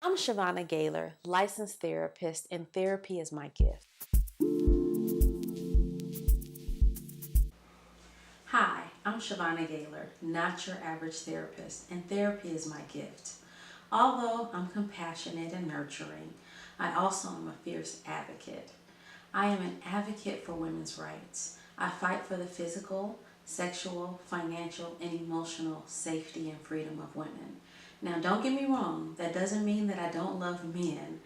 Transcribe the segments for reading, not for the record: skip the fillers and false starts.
I'm Chevonna Gaylor, licensed therapist, and therapy is my gift. Hi, I'm Chevonna Gaylor, not your average therapist, and therapy is my gift. Although I'm compassionate and nurturing, I also am a fierce advocate. I am an advocate for women's rights. I fight for the physical, sexual, financial, and emotional safety and freedom of women. Now, don't get me wrong, that doesn't mean that I don't love men.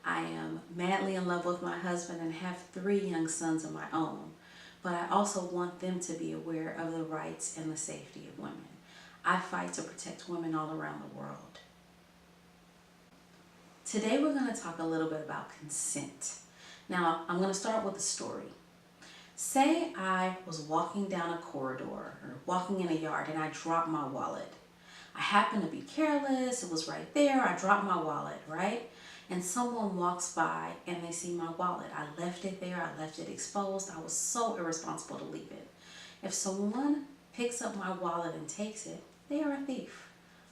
I am madly in love with my husband and have 3 young sons of my own. But I also want them to be aware of the rights and the safety of women. I fight to protect women all around the world. Today we're going to talk a little bit about consent. Now, I'm going to start with a story. Say I was walking down a corridor or walking in a yard and I dropped my wallet. I happened to be careless, it was right there, I dropped my wallet, right? And someone walks by and they see my wallet. I left it there, I left it exposed. I was so irresponsible to leave it. If someone picks up my wallet and takes it, they are a thief.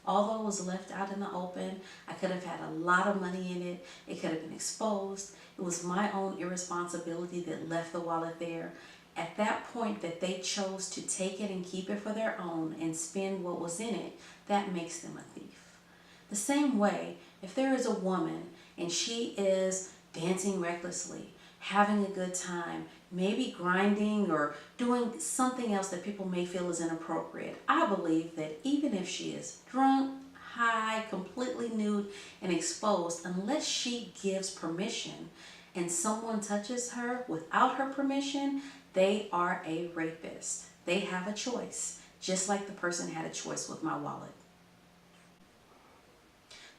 Although it was left out in the open, I could have had a lot of money in it. It could have been exposed. It was my own irresponsibility that left the wallet there. At that point that they chose to take it and keep it for their own and spend what was in it, that makes them a thief. The same way, if there is a woman and she is dancing recklessly, having a good time, maybe grinding or doing something else that people may feel is inappropriate, I believe that even if she is drunk, high, completely nude, and exposed, unless she gives permission and someone touches her without her permission, they are a rapist. They have a choice, just like the person had a choice with my wallet.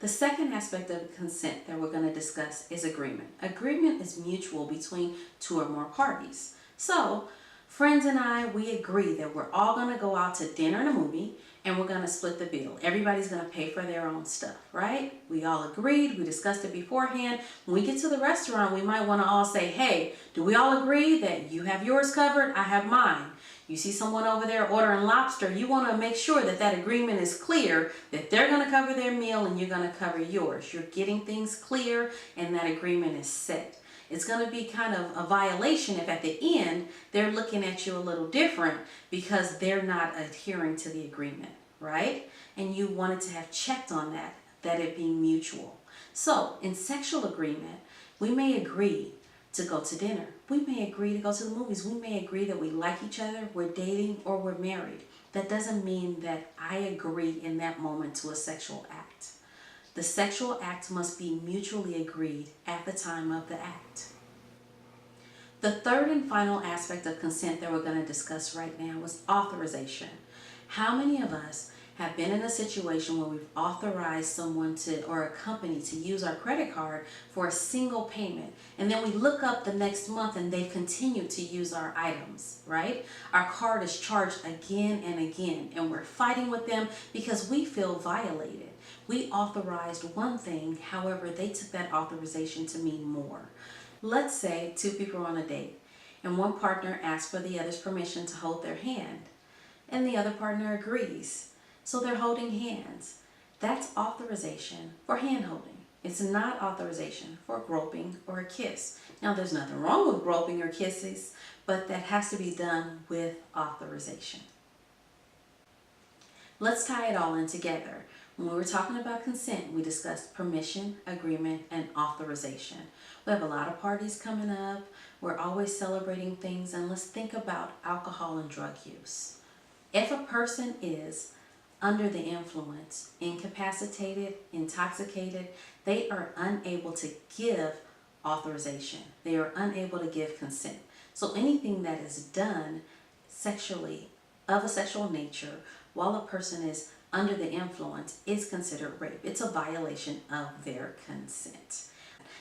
The second aspect of consent that we're going to discuss is agreement. Agreement is mutual between 2 or more parties. So, friends and I, we agree that we're all going to go out to dinner and a movie and we're going to split the bill. Everybody's going to pay for their own stuff, right? We all agreed, we discussed it beforehand. When we get to the restaurant, we might want to all say, hey, do we all agree that you have yours covered? I have mine. You see someone over there ordering lobster, you want to make sure that that agreement is clear, that they're going to cover their meal and you're going to cover yours. You're getting things clear and that agreement is set. It's going to be kind of a violation if at the end they're looking at you a little different because they're not adhering to the agreement, right? And you wanted to have checked on that it being mutual. So in sexual agreement, we may agree to go to dinner. We may agree to go to the movies. We may agree that we like each other, we're dating, or we're married. That doesn't mean that I agree in that moment to a sexual act. The sexual act must be mutually agreed at the time of the act. The third and final aspect of consent that we're going to discuss right now is authorization. How many of us have been in a situation where we've authorized someone to, or a company to use our credit card for a single payment, and then we look up the next month and they've continued to use our items, right? Our card is charged again and again, and we're fighting with them because we feel violated. We authorized one thing, however, they took that authorization to mean more. Let's say 2 people are on a date, and one partner asks for the other's permission to hold their hand, and the other partner agrees. So they're holding hands. That's authorization for hand holding. It's not authorization for groping or a kiss. Now, there's nothing wrong with groping or kisses, but that has to be done with authorization. Let's tie it all in together. When we were talking about consent, we discussed permission, agreement, and authorization. We have a lot of parties coming up. We're always celebrating things, and let's think about alcohol and drug use. If a person is under the influence, incapacitated, intoxicated, they are unable to give authorization. They are unable to give consent. So anything that is done sexually of a sexual nature while a person is under the influence is considered rape. It's a violation of their consent.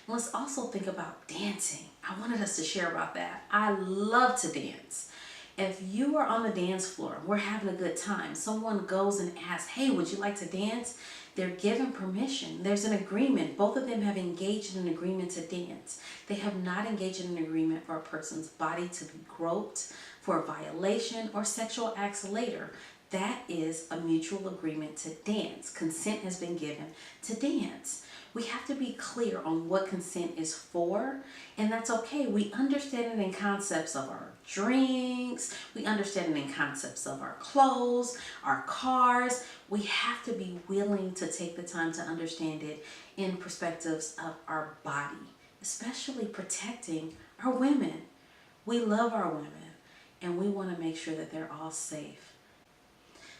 Let's also think about dancing. I wanted us to share about that. I love to dance. If you are on the dance floor, we're having a good time, someone goes and asks, hey, would you like to dance? They're given permission. There's an agreement. Both of them have engaged in an agreement to dance. They have not engaged in an agreement for a person's body to be groped, for a violation, or sexual acts later. That is a mutual agreement to dance. Consent has been given to dance. We have to be clear on what consent is for, and that's okay. We understand it in concepts of our drinks, we understand it in concepts of our clothes, our cars. We have to be willing to take the time to understand it in perspectives of our body, especially protecting our women. We love our women and we want to make sure that they're all safe.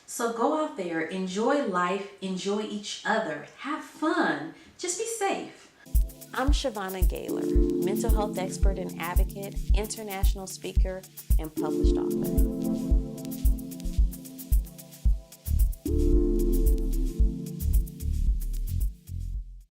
So go out there, enjoy life, enjoy each other, have fun, just be safe. I'm Chevonna Gaylor, mental health expert and advocate, international speaker, and published author.